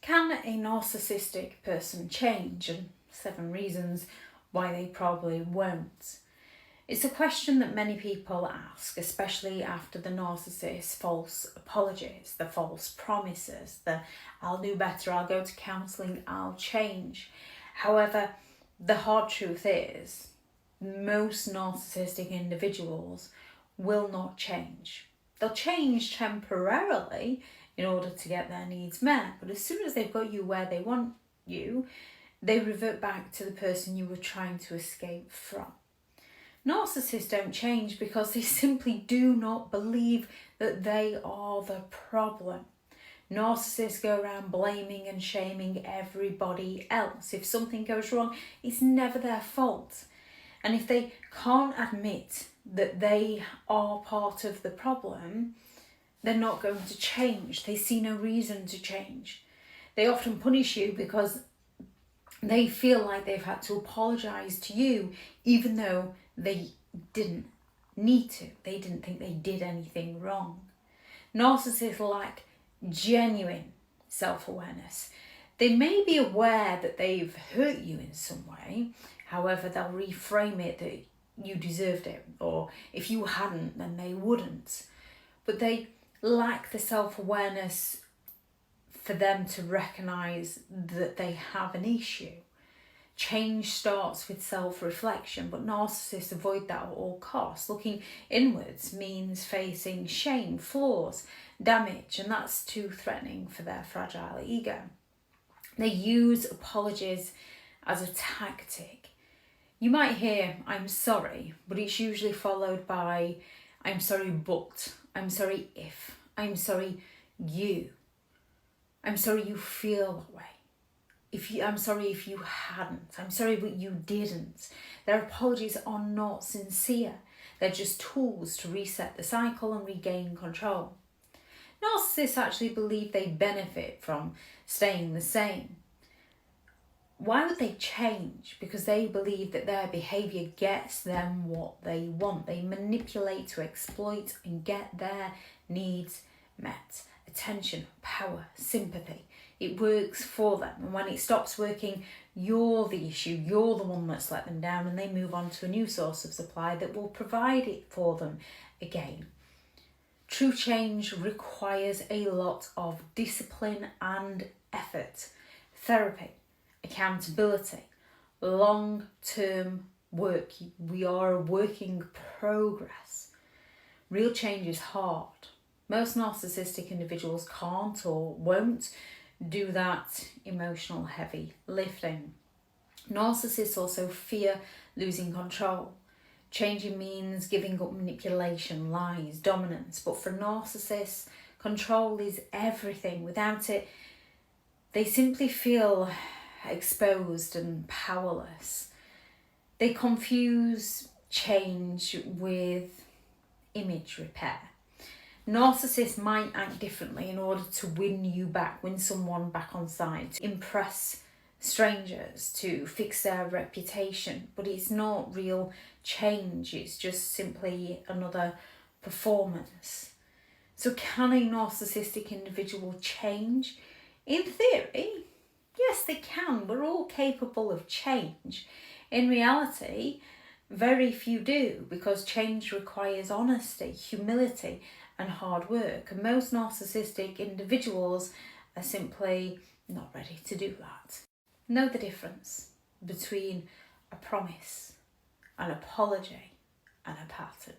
Can a narcissistic person change? And 7 reasons why they probably won't. It's a question that many people ask, especially after the narcissist's false apologies, the false promises, the I'll do better, I'll go to counselling, I'll change. However, the hard truth is most narcissistic individuals will not change. They'll change temporarily in order to get their needs met, but as soon as they've got you where they want you, they revert back to the person you were trying to escape from. Narcissists don't change because they simply do not believe that they are the problem. Narcissists go around blaming and shaming everybody else. If something goes wrong, it's never their fault. And if they can't admit that they are part of the problem, they're not going to change. They see no reason to change. They often punish you because they feel like they've had to apologise to you, even though they didn't need to. They didn't think they did anything wrong. Narcissists lack genuine self-awareness. They may be aware that they've hurt you in some way, however, they'll reframe it that you deserved it, or if you hadn't, then they wouldn't. But they lack the self-awareness for them to recognise that they have an issue. Change starts with self-reflection, but narcissists avoid that at all costs. Looking inwards means facing shame, flaws, damage, and that's too threatening for their fragile ego. They use apologies as a tactic. You might hear, I'm sorry, but it's usually followed by, I'm sorry but, I'm sorry if, I'm sorry you, I'm sorry you feel that way. I'm sorry if you hadn't. I'm sorry but you didn't. Their apologies are not sincere. They're just tools to reset the cycle and regain control. Narcissists actually believe they benefit from staying the same. Why would they change? Because they believe that their behaviour gets them what they want. They manipulate to exploit and get their needs met. Attention, power, sympathy. It works for them, and when it stops working, you're the issue, you're the one that's let them down, and they move on to a new source of supply that will provide it for them again. True change requires a lot of discipline and effort, therapy, accountability, long-term work. We are a work in progress. Real change is hard. Most narcissistic individuals can't or won't do that emotional heavy lifting. Narcissists also fear losing control. Changing means giving up manipulation, lies, dominance. But for narcissists, control is everything. Without it, they simply feel exposed and powerless. They confuse change with image repair. Narcissists might act differently in order to win someone back on side, to impress strangers, to fix their reputation. But it's not real change, it's just simply another performance. So can a narcissistic individual change? In theory, yes, they can. We're all capable of change. In reality, very few do, because change requires honesty, humility, and hard work. And most narcissistic individuals are simply not ready to do that. Know the difference between a promise, an apology, and a pattern.